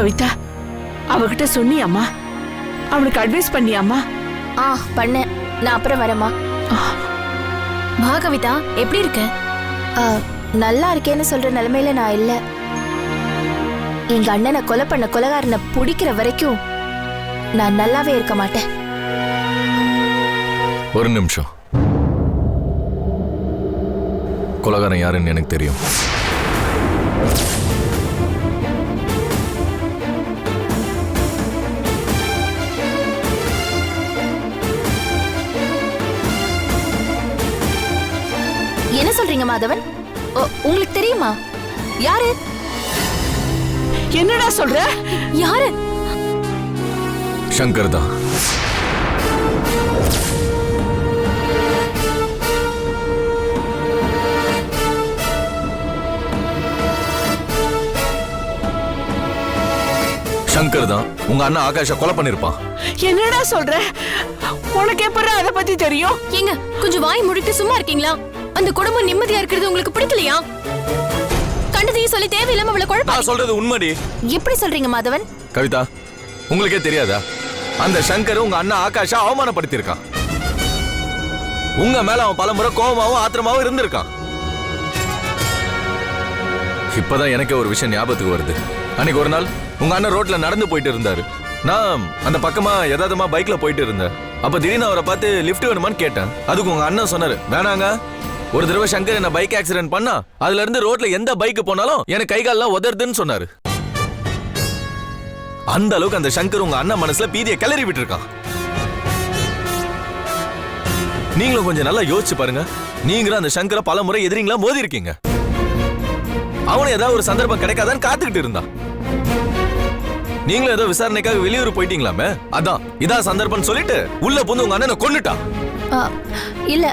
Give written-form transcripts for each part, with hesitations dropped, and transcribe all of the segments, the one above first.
கவிதா, அவகிட்ட சொன்னியாம்மா? அவளுக்கு அட்வைஸ் பண்ணியாம்மா? பண்ணேன். நான் அப்புறம் வரேம்மா. வா கவிதா, எப்படி இருக்க? நல்லா இருக்கேன்னு சொல்ற நிலைமையில நான் இல்ல. எங்க அண்ணனை கொலை பண்ண கொலைகாரனை பிடிக்கிற வரைக்கும் நான் நல்லாவே இருக்க மாட்டேன். ஒரு நிமிஷம். கொலைகாரன் யாருன்னு எனக்கு தெரியும். என்ன சொல்றீங்க மாதவன்? உங்களுக்கு தெரியுமா? யாரு? என்னடா சொல்ற? யாரு? சங்கர் தான். சங்கர் தான் உங்க அண்ணா ஆகாஷ கொலை பண்ணிருப்பான். என்னடா சொல்ற? உனக்கு எப்ப அத பத்தி தெரியும்? ஏங்க, கொஞ்சம் வாய் மூடிட்டு சும்மா இருக்கீங்களா? அந்த குடும்பம் நிம்மதியா இருக்கிறது உங்களுக்கு பிடிக்கலையா? கண்டதையும் சொல்லி தேவையில்லாம அவளை குழப்ப. நான் சொல்றது உண்மைடி. எப்படி சொல்றீங்க மாதவன்? கவிதா, உங்களுக்கே தெரியாதா? அந்த சங்கர் உங்க அண்ணா ஆகாஷ அவமானப்படுத்தி இருக்கான். உங்க மேல அவன் பலமுறை கோபமாவும் ஆத்திரமாவும் இருந்திருக்கான். இப்பதான் எனக்கு ஒரு விஷயம் ஞாபகத்துக்கு வருது. அன்னைக்கு ஒரு நாள் உங்க அண்ணன் ரோட்ல நடந்து போயிட்டு இருந்தாரு. நான் அந்த பக்கமா யதார்த்தமா பைக்ல போயிட்டு இருந்தேன். அப்ப திடீர்னு அவரை பார்த்து லிஃப்ட் வேணுமான்னு கேட்டேன். அதுக்கு உங்க அண்ணன் சொன்னாரு, வேணாங்க. ஒரு தடவை சங்கர் என்ன பைக் ஆக்சிடென்ட் பண்ணா அதுல இருந்து ரோட்ல எந்த பைக் போனாலும் எனக்கு கை கால்லாம் உதறுதுன்னு சொன்னாரு. அந்த அளவுக்கு அந்த சங்கர் உங்க அண்ணன் மனசுல பீதியை கிளறி விட்டு இருக்கான். நீங்களும் கொஞ்சம் நல்லா யோசிச்சு பாருங்க. நீங்களும் அந்த சங்கரை பல முறை எதிரிங்களா மோதி இருக்கீங்க. அவனும் ஏதாவது ஒரு சந்தர்ப்பம் கிடைக்காதான்னு காத்துக்கிட்டு இருந்தான். நீங்களும் ஏதோ விசாரணைக்காக வெளியூர் போயிட்டீங்களாமே, அதான் இதான் சந்தர்ப்பம் சொல்லிட்டு உள்ள புந்து உங்க அண்ணனை கொன்னுட்டான். இல்ல,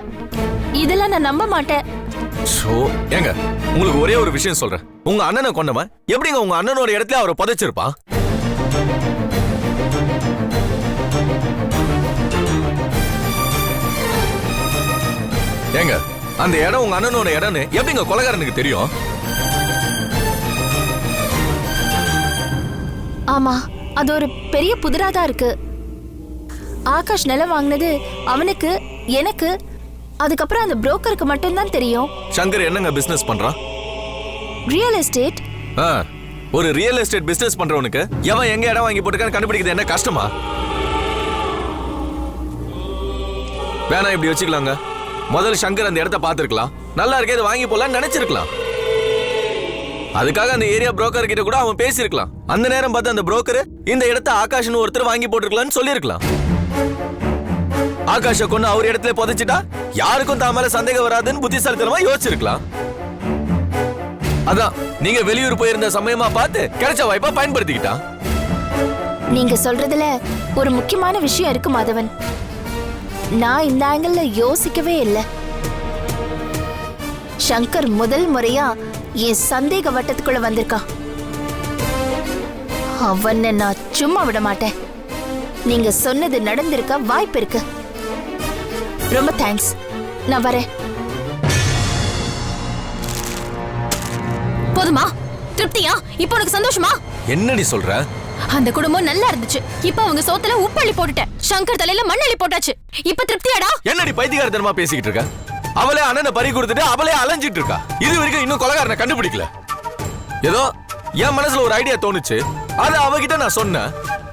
இதெல்லாம் நான் நம்ப மாட்டேன். ஏங்க, உங்களுக்கு ஒரே ஒரு விஷயம் சொல்றேன். உங்க அண்ணனை கொன்னவன் எப்படிங்க உங்க அண்ணனோட இடத்துல அவரை புதைச்சிருப்பான்? ஏங்க, அந்த இடம் உங்க அண்ணனோட இடம்னு எப்படிங்க கொலைகாரனுக்கு தெரியும்? ஆமா, அது ஒரு பெரிய புதிராதான் இருக்கு. ஆகாஷ் நிலம் வாங்கினது அவனுக்கு, எனக்கு, அதுக்கப்புறம் அந்த புரோக்கருக்கு மட்டும்தான் தெரியும். சங்கர் என்னங்க பிசினஸ் பண்றான்? Real estate. ஒரு ரியல் எஸ்டேட் பிசினஸ் பண்றவனுக்கு எவன் எங்க இடம் வாங்கி போட்டுக்கான்னு கண்டுபிடிக்கிறது என்ன கஷ்டமா? வேணா இப்படி வச்சுக்கலாங்க. முதல்ல சங்கர் அந்த இடத்த பார்த்திருக்கலாம். நல்லா இருக்கே, இதை வாங்கி போலான்னு நினைச்சிருக்கலாம். அதுக்காக அந்த ஏரியா புரோக்கர் கிட்ட கூட அவன் பேசியிருக்கலாம். அந்த நேரம் பார்த்து அந்த புரோக்கர் இந்த இடத்த ஆகாஷ்னு ஒருத்தர் வாங்கி போட்டுருக்கலாம்னு சொல்லியிருக்கலாம். ஆகாஷ கொண்டு அவர் இடத்துல புதைச்சிட்டா யாருக்கும் தான் மேல சந்தேகம் வராதுன்னு புத்திசாலித்தனமா யோசிச்சிருக்கலாம். அதான் நீங்க வெளியூர் போயிருந்த சமயமா பார்த்து கிடைச்ச வாய்ப்பா பயன்படுத்திக்கிட்டான். நீங்க சொல்றதுல ஒரு முக்கியமான விஷயம் இருக்கு மாதவன். நான் இந்த ஆங்கிள் யோசிக்கவே இல்லை. சங்கர் முதல் முறையா என் சந்தேக வட்டத்துக்குள்ள வந்திருக்கான். அவனை நான் சும்மா விட மாட்டேன். நீங்க சொன்னது நடந்திருக்க வாய்ப்பு இருக்கு. ரொம்ப தேங்க்ஸ். நான் வரேன். போதுமா? திருப்தியா? இப்போ உனக்கு சந்தோஷமா? என்னடி சொல்ற? அந்த குடும்பம் நல்லா இருந்துச்சு. இப்ப அவங்க சோத்துல உப்பள்ளி போட்டுட்டேன். சங்கர் தலையில மண்ணள்ளி போட்டாச்சு. இப்ப திருப்தியாடா? என்னடி பைத்தியக்காரத்தனமா பேசிக்கிட்டு இருக்க? அவளே அண்ணனை பறி கொடுத்துட்டு அவளே அலைஞ்சிட்டு இருக்கா. இது வரைக்கும் இன்னும் கொலைகாரனை கண்டுபிடிக்கல. ஏதோ என் மனசுல ஒரு ஐடியா தோணுச்சு, அது அவகிட்ட நான் சொன்னேன்.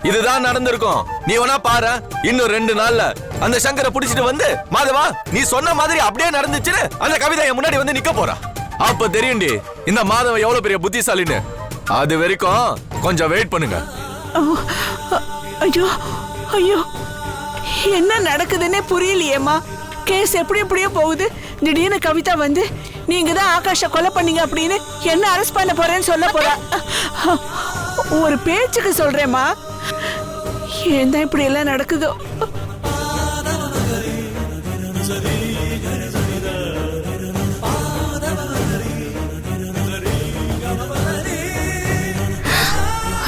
இதுதான் நடந்திருக்கும். நீ வேணா பாரு, இன்னும் 2 நாள்ல அந்த சங்கரை புடிச்சிட்டு வந்து, மாதவா நீ சொன்ன மாதிரி அப்படியே நடந்துச்சுன்னு அந்த கவிதை என் முன்னாடி வந்து நிக்க போறா. அப்ப தெரியும்டி இந்த மாதவ எவ்வளவு பெரிய புத்திசாலின்னு. அது வரைக்கும் கொஞ்சம் வெயிட் பண்ணுங்க. ஐயோ ஐயோ, என்ன நடக்குதுன்னே புரியலையேம்மா. கேஸ் எப்படி எப்படியோ போகுது. திடீர்னு கவிதா வந்து நீங்க தான் ஆகாஷ கொலை பண்ணீங்க அப்படின்னு என்ன அரெஸ்ட் பண்ண போறேன்னு சொல்ல போறா. ஒரு பேச்சுக்கு சொல்றேம்மா. ஏன் தான் இப்படி எல்லாம் நடக்குதோ?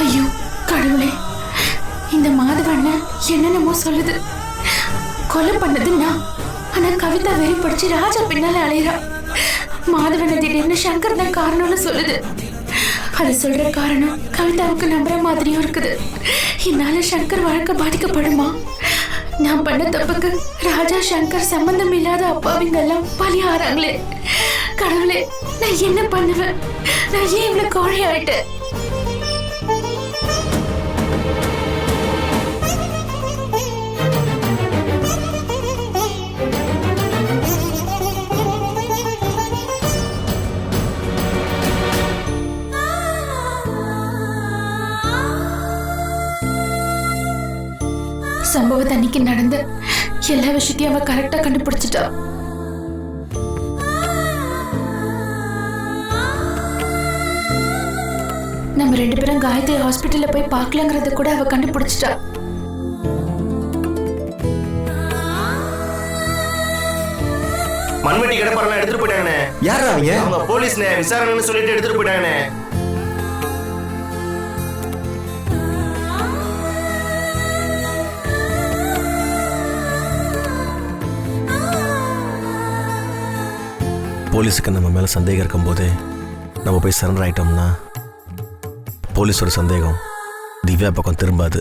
ஐயோ கடவுளே, இந்த மாதவண்ண என்னென்னமோ சொல்லுது. கொலை பண்ணதுன்னா ஆனா கவிதா வெறி படிச்சு ராஜா பின்னால அலையிறா. மாதவன திடீர்னு சங்கர் தான் காரணம்னு சொல்லுது. அது சொல்ற காரணம் கவிதாவுக்கு நம்புற மாதிரியும் இருக்குது. என்னால சங்கர் வாழ்க்கை பாதிக்கப்படுமா? நான் பண்ண தப்புக்கு ராஜா சங்கர் சம்பந்தம் இல்லாத அப்பாவிங்க எல்லாம் பலியாறாங்களே. கடவுளே, நான் என்ன பண்ணுவேன்? நான் ஏன் இவ்வளவு கோழை ஆயிட்டேன்? சம்பவத்தை அன்னைக்கு நடந்த எல்லா விஷயத்தையும் அவ கரெக்டா கண்டுபிடிச்சிட்டா. நம்ம 2 பேரும் காயத்ரி ஹாஸ்பிட்டல்ல போய் பார்க்கலங்கிறத கூட அவ கண்டுபிடிச்சிட்டா. மண்வெட்டி கடப்பாரெல்லாம் எடுத்துட்டு போயிட்டாங்கண்ணே. யாரா அவங்க? அவங்க போலீஸ்ண்ணே, விசாரணைன்னு சொல்லிட்டு எடுத்துட்டு போயிட்டாங்கண்ணே. போலீஸுக்கு நம்ம மேலே சந்தேகம் இருக்கும்போது நம்ம போய் சரண்டர் ஆகிட்டோம்னா போலீஸோட சந்தேகம் திவ்யா பக்கம் திரும்பாது.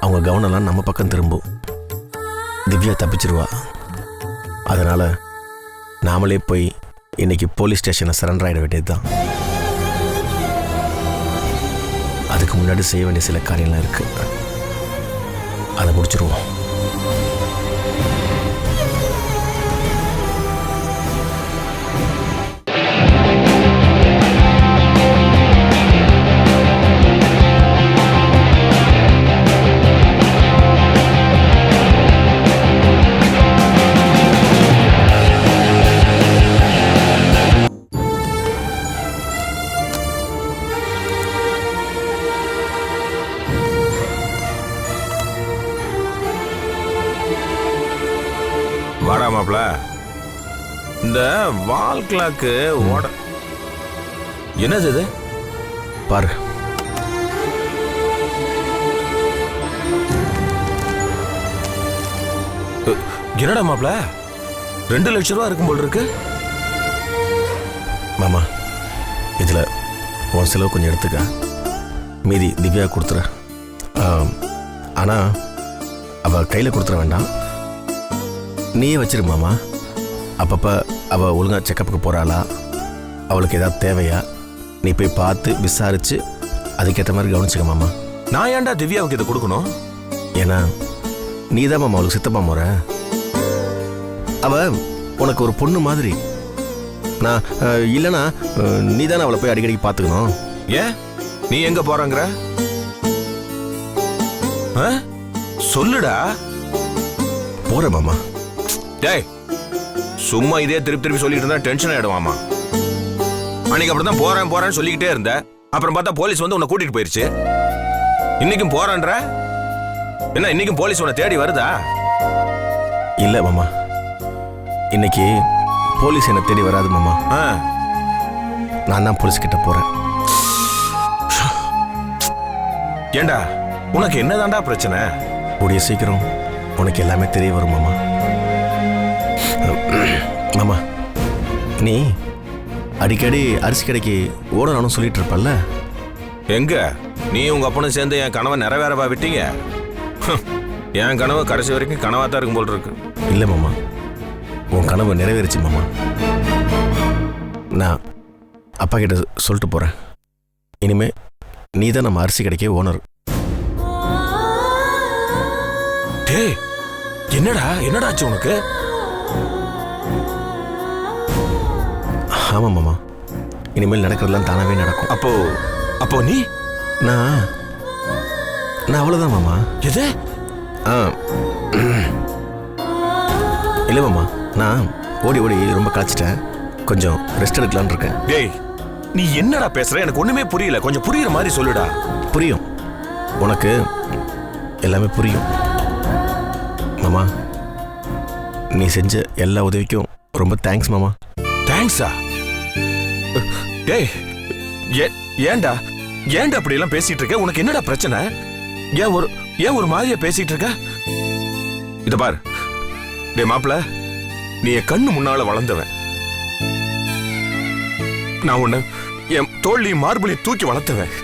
அவங்க கவனம்லாம் நம்ம பக்கம் திரும்பும். திவ்யா தப்பிச்சிருவா. அதனால் நாமளே போய் இன்னைக்கு போலீஸ் ஸ்டேஷனில் சரண்டர் ஆகிட வேண்டியது தான். அதுக்கு முன்னாடி செய்ய வேண்டிய சில காரியம்லாம் இருக்குது. அதை முடிச்சிருவோம். வாடா மாப்ள, இந்த வால் கிளாக்கு ஓட என்னது இது? பாரு. என்னடா மாப்ள, 2 லட்சம் ரூபா இருக்கும் போல் இருக்கு. மாமா, இதில் உன் செலவு கொஞ்சம் எடுத்துக்க, மீதி திவ்யா கொடுத்துரு. ஆனால் அவள் கையில் கொடுத்துட வேண்டாம், நீயே வச்சிரு மாமா. அப்பப்போ அவள் ஒழுங்காக செக்கப்புக்கு போகிறாளா, அவளுக்கு ஏதாவது தேவையா, நீ போய் பார்த்து விசாரித்து அதுக்கேற்ற மாதிரி கவனிச்சுக்க மாமா. நான் ஏன்டா திவ்யாவுக்கு இதை கொடுக்கணும்? ஏன்னா நீ தான் மாமா அவளுக்கு சித்தப்பா முறை. அவள் உனக்கு ஒரு பொண்ணு மாதிரி. நான் இல்லைன்னா நீ தானே அவளை போய் அடிக்கடி பார்த்துக்கணும். ஏன் நீ எங்க போறங்கிற? சொல்லுடா. போற மாமா. டேய், சும்மா இதே திருப்பி சொல்லிட்டு இருந்தா டென்ஷன் ஆயிடுவாமா. அன்னைக்கு அப்படிதான் போறேன்னு சொல்லிக்கிட்டே இருந்த, அப்புறம் பார்த்தா போலீஸ் வந்து உன்னை கூட்டிட்டு போயிருச்சு. இன்னைக்கும் போறேன்ற என்ன? இன்னைக்கும் போலீஸ் உன்னை தேடி வருதா? இல்ல மாமா, இன்னைக்கு போலீஸ் என்னை தேடி வராது மாமா. நான் தான் போலீஸ் கிட்ட போறேன். ஏண்டா, உனக்கு என்னதான்டா பிரச்சனை? கூடிய சீக்கிரம் உனக்கு எல்லாமே தெரிய வரும் மாமா. மாமா, நீ அடிக்கடி அரிசி கடைக்கு ஓடணும்னு சொல்லிட்டு இருப்பல்ல? எங்க நீ உங்க அப்பனும் சேர்ந்து என் கனவை நிறைவேறவா விட்டீங்க? என் கனவு கடைசி வரைக்கும் கனவா தான் இருக்கும் போல் இருக்கு. இல்லை மாமா, உன் கனவு நிறைவேறிச்சு மாமா. நான் அப்பா கிட்ட சொல்லிட்டு போறேன். இனிமே நீ தான் நம்ம அரிசி கடைக்கே ஓனர். டேய், என்னடா ஆச்சு உனக்கு? ஆமா மாமா, இனிமேல் நடக்கிறதெல்லாம் தானாவே நடக்கும். அப்போ நீ? நான் அவ்வளவுதான் மாமா. எது? இல்லை மாமா, நான் ஓடி ரொம்ப களைச்சிட்டேன், கொஞ்சம் ரெஸ்ட் எடுக்கலான்னு இருக்கேன். டேய், நீ என்னடா பேசுற? எனக்கு ஒண்ணுமே புரியல. கொஞ்சம் புரியுற மாதிரி சொல்லுடா. புரியும், உனக்கு எல்லாமே புரியும் மாமா. நீ செஞ்ச எல்லா உதவிக்கும் ரொம்ப தேங்க்ஸ் மாமா. தேங்க்ஸா? டேய், ஏன்டா அப்படி எல்லாம் பேசிட்டு இருக்க? உனக்கு என்னடா பிரச்சனை? ஏன் ஒரு மாதிரியா பேசிட்டு இருக்க? இத பாரு, டேய் மாப்ள, நீ என் கண்ணு முன்னால வளர்ந்தவன். நான் உன்னை என் தோல்லையும் மார்பலையும் தூக்கி வளர்த்தவன்.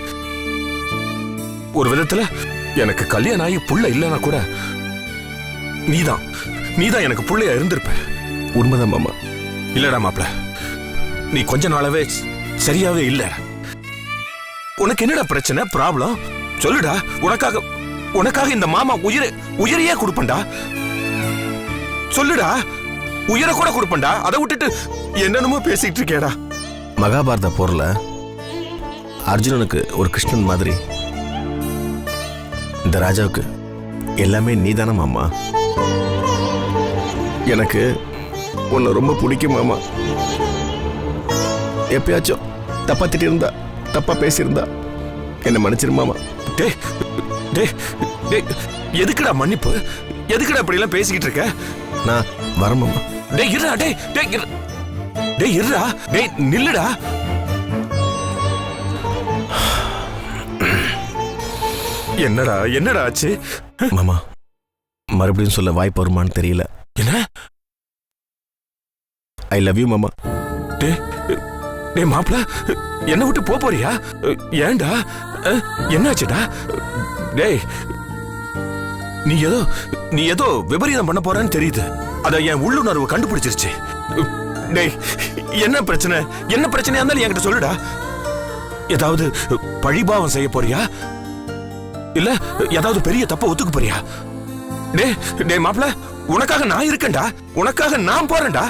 ஒரு விதத்துல எனக்கு கல்யாணம் ஆகி புள்ள இல்லைன்னா கூட நீதான் எனக்கு புள்ளையா இருந்திருப்ப. உண்மைதான் மாமா. இல்லடா மாப்ள, நீ கொஞ்ச நாளாவே சரியாவே இல்ல. உனக்கு என்னடா பிரச்சனை, ப்ராப்ளம் சொல்லுடா. உனக்காக இந்த மாமா உயிரையே கொடுப்பண்டா. சொல்லுடா, உயிரை கூட கொடுப்பண்டா. அதை விட்டுட்டு என்னென்னமோ பேசிட்டு இருக்கேடா. மகாபாரத போர்ல அர்ஜுனனுக்கு ஒரு கிருஷ்ணன் மாதிரி இந்த ராஜாவுக்கு எல்லாமே நீதானே மாமா. எனக்கு உன்னை ரொம்ப பிடிக்கும் மாமா. எப்பயாச்சும் தப்பா திட்டிருந்தா, தப்பா பேசியிருந்தா என்ன மன்னிச்சிரு மாமா. டேய் டேய் டேய், எதுக்குடா மன்னிப்பு? எதுக்குடா இப்படி எல்லாம் பேசிக்கிட்டு இருக்க? நான் வரேன் மாமா. டேய் இருடா, டேய் இருடா, டேய் நில்லுடா. என்னடா ஆச்சு மாமா? மறுபடியும் சொல்ல வாய்ப்பு வருமான்னு தெரியல. என்ன? ஐ லவ் யூ மாமா. டேய் மாப்ள, என்ன விட்டு போறியா? ஏன்டா, என்னாச்சுடா? டேய், நீ ஏதோ விபரீதம் பண்ண போறன்னு தெரியுது. அத என் உள்ளுணர்வு கண்டுபிடிச்சிருச்சு. டேய், என்ன பிரச்சனையா இருந்தாலும் என்கிட்ட சொல்லுடா. ஏதாவது பழிபாவம் செய்ய போறியா? இல்ல ஏதாவது பெரிய தப்ப ஒத்துக்க போறியா? டேய் மாப்ள, உனக்காக நான் இருக்கேன்டா. உனக்காக நான் போறேன்டா.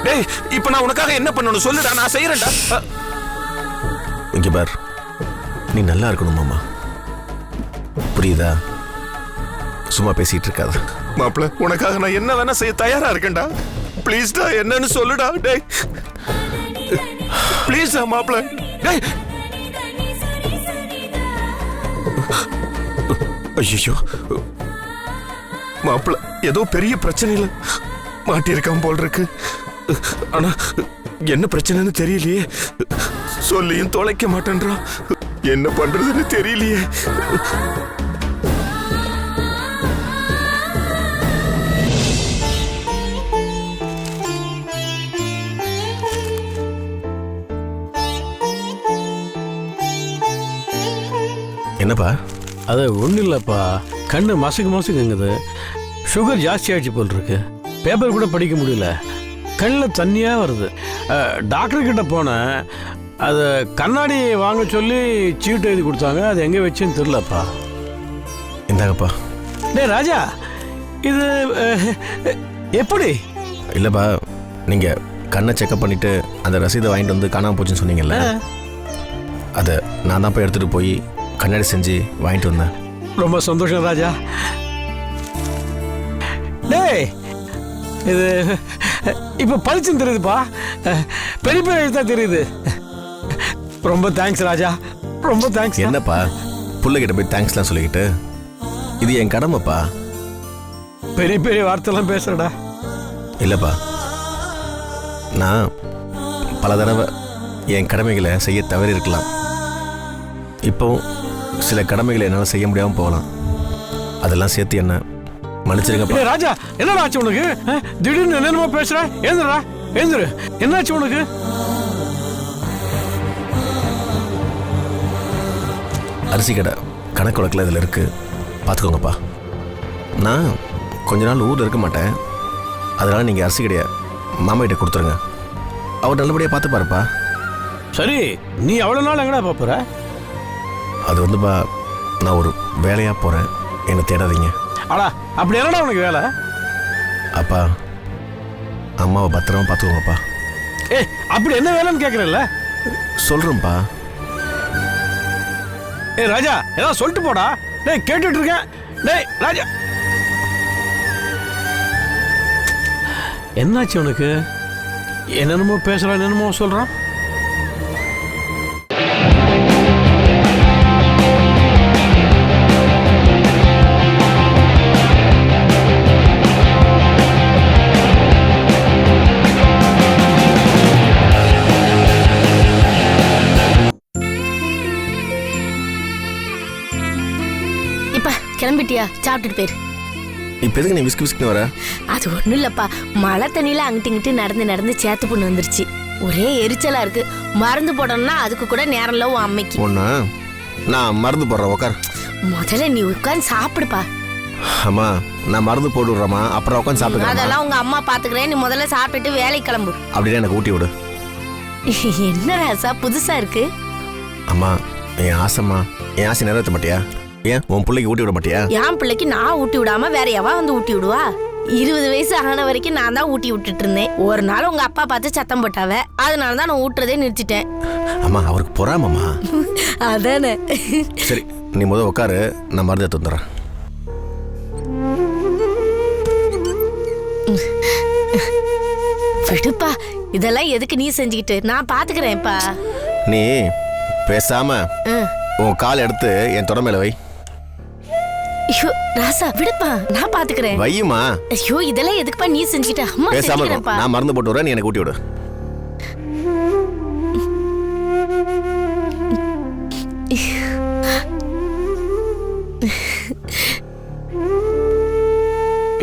டேய், இப்ப நான் உனக்காக என்ன பண்ணணும் சொல்லுடா, நான் செய்யறேன்டா. இங்க பார், நீ நல்லா இருக்கணும் மாமா. புரியுதா? சும்மா பேசிட்டு இருக்காத. மாப்ள, உனக்காக நான் என்ன வேணா செய்ய தயாரா இருக்கேன்டா. ப்ளீஸ்டா, என்னன்னு சொல்லுடா. டேய் ப்ளீஸ்டா மாப்ள. டேய், ஐயோ மாப்ள, ஏதோ பெரிய பிரச்சனையில மாட்டியிருக்கான் போல் இருக்கு. ஆனா என்ன பிரச்சனைன்னு தெரியலையே. சொல்லியும் தொலைக்க மாட்டேன்றான். என்ன பண்றதுன்னு தெரியலையே. என்னப்பா? அது ஒன்றும் இல்லைப்பா, கண்ணு மசுக்குங்குது. சுகர் ஜாஸ்தி ஆகிடுச்சு போல் இருக்கு. பேப்பர் கூட படிக்க முடியல, கண்ணில் தண்ணியாக வருது. டாக்டர்கிட்ட போனேன், அது கண்ணாடி வாங்க சொல்லி சீட்டு எழுதி கொடுத்தாங்க. அது எங்கே வச்சுன்னு தெரிலப்பா. இந்தாங்கப்பா. டேய் ராஜா, இது எப்படி? இல்லைப்பா, நீங்கள் கண்ணை செக்அப் பண்ணிவிட்டு அந்த ரசீதை வாங்கிட்டு வந்து காணாமல் போச்சுன்னு சொன்னீங்கல்ல, அதை நான் தான் போய் எடுத்துகிட்டு போய் கண்ணாடி செஞ்சு வாங்கிட்டு வந்தேன். ரொம்ப சந்தோஷம் ராஜா. டேய், இது இப்போ பளிச்சுன்னு தெரியுதுப்பா. பெரிய பெரிய எழுத்தா தெரியுது. ரொம்ப தேங்க்ஸ் ராஜா, ரொம்ப தேங்க்ஸ். என்னப்பா பிள்ளைகிட்ட போய் தேங்க்ஸ்லாம் சொல்லிக்கிட்டு? இது என் கடமைப்பா. பெரிய பெரிய வார்த்தைலாம் பேசுறடா. இல்லைப்பா, நான் பல தடவை என் கடமைகளை செய்ய தவறி இருக்கலாம். இப்போவும் சில கடமைகளை என்னால் செய்ய முடியாமல் போகலாம். அதெல்லாம் சேர்த்து என்ன மன்னிச்சிருங்கப்பா. ராஜா, என்னடா ஆச்சு உனக்கு? திடீர்னு என்னென்னமோ பேசுற. எழுந்துடா, எழுந்துரு. என்னாச்சு உனக்கு? அரிசி கடை கணக்கு வழக்கில் இதில் இருக்கு, பார்த்துக்கோங்கப்பா. நான் கொஞ்ச நாள் ஊரில் இருக்க மாட்டேன். அதனால் நீங்கள் அரிசி கடையை மாமா கிட்ட கொடுத்துருங்க. அவர் நல்லபடியாக பார்த்து பாருப்பா. சரி, நீ அவ்வளோ நாள் எங்கடா பார்ப்புற? அது வந்துப்பா, நான் ஒரு வேலையாக போகிறேன், என்னை தேடாதீங்க. அடா, அப்படி என்னடா உனக்கு வேலை? அப்பா, அம்மாவை பத்திரமா பார்த்துக்கோங்கப்பா. அப்படி என்ன வேலைன்னு கேட்குறல்ல? சொல்கிறேன்ப்பா. ராஜா, ஏதாவது சொல்லிட்டு போடா. டேய், கேட்டுட்டு இருக்கேன். டேய் ராஜா, என்னாச்சு உனக்கு? என்னென்னமோ பேசுறான், என்னென்னமோ சொல்றான். இப்ப கிளம்பிட்டியா? சாப்பிட்டுட்டு போயிரு. இப்போ எதுக்கு நீ விஸ்கின்னு வர? அது ஒண்ணும் இல்லப்பா, மழை தண்ணியில அங்கிட்டு இங்கிட்டு நடந்து நடந்து சேத்து புண்ணு வந்துருச்சு. ஒரே எரிச்சலா இருக்கு. மருந்து போடணும்னா அதுக்கு கூட நேரம் இல்ல உன் அம்மைக்கு. ஒண்ணு நான் மருந்து போடுறேன், உட்கார். முதல்ல நீ உட்காந்து சாப்பிடுப்பா. அம்மா நான் மருந்து போட்டு விடுறேம்மா, அப்புறம் உட்காந்து சாப்பிடுறேன். அதெல்லாம் உங்க அம்மா பாத்துக்கிறேன். நீ முதல்ல சாப்பிட்டுட்டு வேலைக்கு கிளம்பு. அப்படியே எனக்கு ஊட்டி விடு. என்ன ராசா புதுசா இருக்கு? அம்மா என் ஆசைம்மா, என் ஆசை நிறைவேற்ற மாட்டியா? ஏன் உன் பிள்ளைக்கு ஊட்டி விட மாட்டியா? என் பிள்ளைக்கு நான் ஊட்டி விடாம வேற எவா வந்து ஊட்டி விடுவா? 20 வயசு ஆன வரைக்கும் நான் தான் ஊட்டி விட்டுட்டு இருந்தேன். ஒரு நாள் உங்க அப்பா பார்த்து சத்தம் போட்டாவ, அதனால தான் நான் ஊட்டுறதே நிறுத்திட்டேன். அம்மா அவருக்கு பொறாமம்மா. அதானே. சரி நீ முதல் உட்காரு, நான் மருந்து எடுத்து வந்துடுறேன். விடுப்பா, இதெல்லாம் எதுக்கு நீ செஞ்சுக்கிட்டு? நான் பாத்துக்கிறேன்ப்பா. நீ பேசாம உன் கால் எடுத்து என் தொட மேல வை. ஐயோ ராசா விடுப்பா, நான் பாத்துக்கிறேன். வையுமா. ஐயோ இதெல்லாம் எதுக்குப்பா நீ செஞ்சுக்கிட்ட? அம்மா பேசாம செஞ்சுக்கிறேன்ப்பா. நான் மருந்து போட்டு வரேன், நீ எனக்கு ஊட்டி விடு.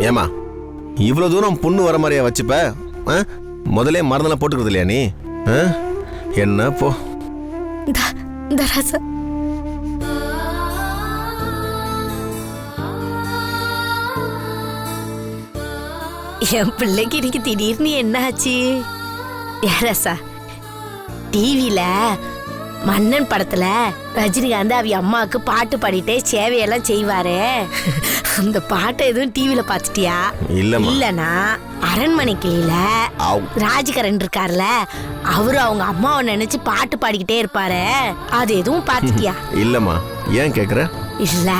ஏமா இவ்வளவு தூரம் புண்ணு வர மாதிரியா வச்சுப்ப? முதல்ல மருந்தெல்லாம் போட்டுக்கிறது இல்லையா நீ? என்ன போ. இந்த ராசா என் பிள்ளைக்கு இன்னைக்கு திடீர்னு என்ன ஆச்சு? ராசா டிவில மன்னன் படத்துல ரஜினிகாந்த் அவி அம்மாவுக்கு பாட்டு பாடிட்டே சேவையெல்லாம் செய்வாரே, அந்த பாட்டை எதுவும் டிவில பாத்துட்டியா? இல்லனா அரண்மனை கிளியில ராஜகரன் இருக்காருல, அவரு அவங்க அம்மாவை நினைச்சு பாட்டு பாடிக்கிட்டே இருப்பாரு, அது எதுவும் பாத்துட்டியா? இல்லம்மா. ஏன் கேக்குற? இல்ல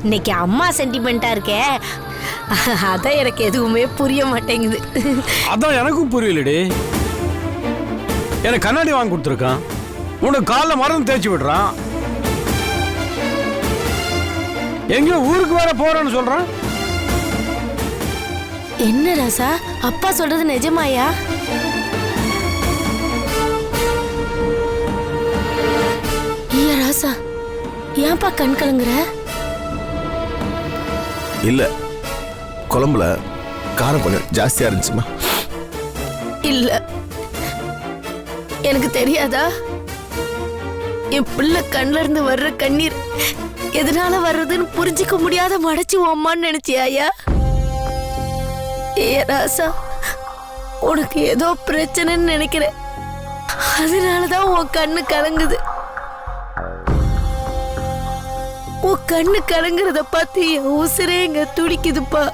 இன்னைக்கு அம்மா சென்டிமெண்டா இருக்கே, அதான் எனக்கு எதுவுமே புரிய மாட்டேங்குது. அதான் எனக்கும் புரியலடி. எனக்கு கண்ணாடி வாங்கி கொடுத்துருக்கான், உனக்கு காலில் மருந்து தேய்ச்சி விடுறான், எங்கேயோ ஊருக்கு வேற போறேன்னு சொல்றான். என்ன ராசா, அப்பா சொல்றது நிஜமாயா? ஐயா ராசா, ஏன்பா கண் கலங்குற? இல்ல குழம்புல காரம் கொஞ்சம் ஜாஸ்தியா இருந்துச்சுமா. இல்ல எனக்கு தெரியாதா? என் பிள்ளை கண்ல இருந்து வர்ற கண்ணீர் எதனால வர்றதுன்னு புரிஞ்சுக்க முடியாத மடைச்சு அம்மான்னு நினைச்சியா? ஏ ராசா, உனக்கு ஏதோ பிரச்சனைன்னு நினைக்கிறேன், அதனாலதான் உன் கண்ணு கலங்குது. உன் கண்ணு கலங்குறத பார்த்து என் உசுரே இங்க துடிக்குதுப்பா.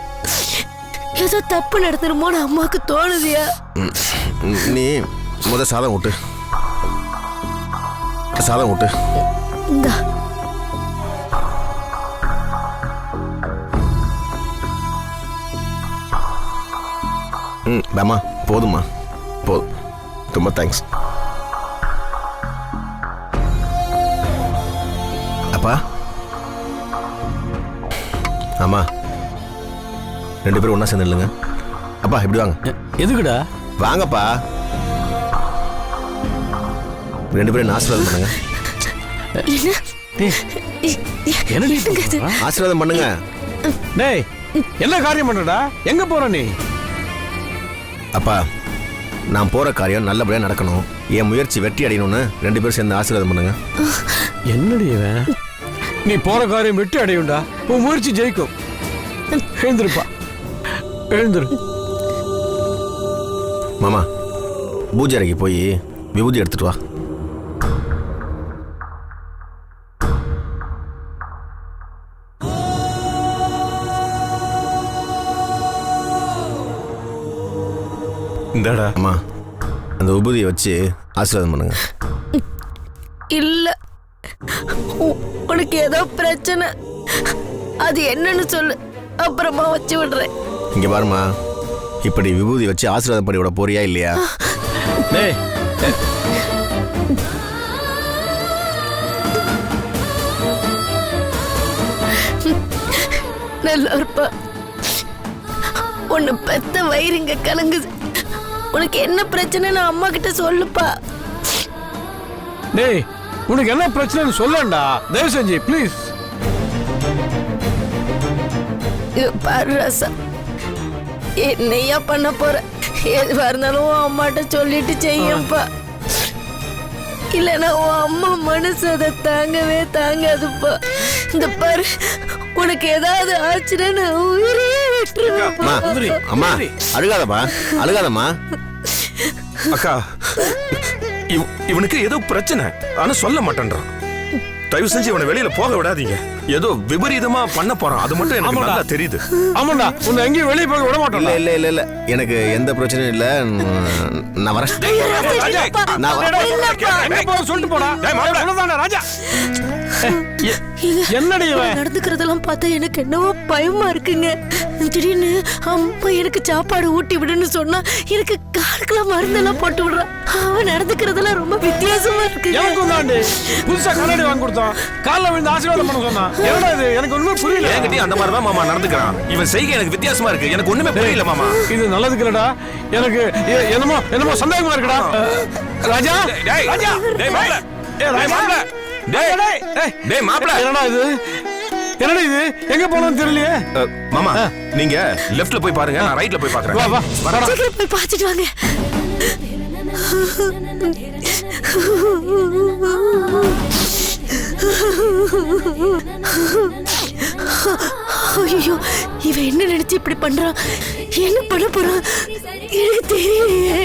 ஏதோ தப்பு நடத்துறமோன்னு அம்மாவுக்கு தோணுதியா? நீ முத சாதம் விட்டு, சாதம் விட்டு. இந்தா. பாமா போதுமா, போதும். ரொம்ப தேங்க்ஸ். அப்பா ஆமா, 2 பேரும் ஒண்ணா சேர்ந்து இல்லைங்க. அப்பா இப்படி வாங்க. எதுக்குடா? வாங்கப்பா, 2 பேரும் ஆசீர்வாதம் பண்ணுங்க. ஆசீர்வாதம் பண்ணுங்க. டேய் என்ன காரியம் பண்றடா? எங்க போற நீ? அப்பா நான் போற காரியம் நல்லபடியா நடக்கணும், என் முயற்சி வெற்றி அடையணும்னு 2 பேரும் சேர்ந்து ஆசீர்வாதம் பண்ணுங்க. என்னடி இவன்? நீ போற காரியம் வெற்றி அடையும்டா, உன் முயற்சி ஜெயிக்கும். எழுந்திருப்பா, எழுந்திரு. மாமா பூஜை அறைக்கு போய் விபூதி எடுத்துட்டு வா. இந்தாடா. அம்மா அந்த விபூதியை வச்சு ஆசீர்வாதம் பண்ணுங்க. இல்ல உனக்கு ஏதோ பிரச்சனை, அது என்னன்னு சொல்லு, அப்புறமா வச்சு விடுறேன். இங்க பாருமா, இப்படி விபூதி வச்சு ஆசீர்வாதம் பண்ணி விட போறியா இல்லையா? டேய் நல்லா இருப்பா. உன்னை பெத்த வயிறுங்க கலங்குது, உனக்கு என்ன பிரச்சனைன்னு அம்மா கிட்ட சொல்லுப்பா. டேய் உனக்கு என்ன பிரச்சனைன்னு சொல்லண்டா, தயவு செஞ்சு ப்ளீஸ். இது பாரு ராசா, என்னையா பண்ண போற? எதுவா இருந்தாலும் உன் அம்மாட்ட சொல்லிட்டு செய்யப்பா. இல்லைன்னா உன் அம்மா மனசு அதை தாங்கவே தாங்காதுப்பா. இந்த பாரு, உனக்கு ஏதாவது ஆச்சுன்னா நான் உயிரையே விட்டுருவேன். அம்மா அழுகாதம்மா, அழுகாதம்மா. அக்கா இவனுக்கு ஏதோ பிரச்சனை, ஆனா சொல்ல மாட்டேன்றான். தயவு செஞ்சு இவனை வெளியில போக விடாதீங்க. ஏதோ விபரீதமா பண்ண போறான், அது மட்டும் எனக்கு நல்லா தெரியுது. ஆமாண்டா, உன்னை எங்கேயும் வெளியே போக விட மாட்டோம். இல்ல இல்ல இல்ல, எனக்கு எந்த பிரச்சனையும் இல்ல. நான் வரேன். நான் வரேன். சொல்லிட்டு போடா. ராஜா என்னடி நடந்துக்கிறதெல்லாம் பார்த்தா எனக்கு என்னவோ பயமா இருக்குங்க. திடீர்னு அம்மா எனக்கு சாப்பாடு ஊட்டி விடுன்னு சொன்னா எனக்கு காலுக்கெல்லாம் மருந்தெல்லாம் போட்டு விடுறான். அவன் நடந்துக்கிறதெல்லாம் ரொம்ப வித்தியாசமா இருக்கு. எனக்கும் தாண்டி புதுசா கண்ணாடி வாங்கி கொடுத்தான், காலைல விழுந்து ஆசீர்வாதம் பண்ண சொன்னான். என்னடா இது, எனக்கு ஒண்ணுமே புரியல. என்கிட்ட அந்த மாதிரி தான் மாமா நடந்துக்கிறான். இவன் செய்கை எனக்கு வித்தியாசமா இருக்கு, எனக்கு ஒண்ணுமே புரியல மாமா. இது நல்லதுக்கு இல்லடா, எனக்கு என்னமோ என்னமோ சந்தேகமா இருக்குடா. ராஜா ராஜா, டேய் மாப்ள, டேய் மாப்ள, டேய் மாப்ள, என்னடா இது, என்னடா இது, எங்க போனோம்னு தெரியலையே. மாமா நீங்க லெஃப்ட்ல போய் பாருங்க, நான் ரைட்ல போய் பாக்குறேன். வா வா, சீக்கிரம் போய் பார்த்துட்டு வாங்க. ஐயோ, இவன் என்ன நினைச்சு இப்படி பண்றான்? என்ன பண்ண போறான் எனக்கு தெரியலையே.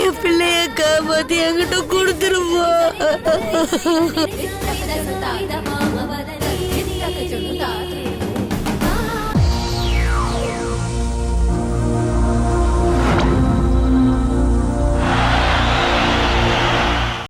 என் பிள்ளைய காப்பாத்தி என்கிட்ட கொடுத்துருப்பா.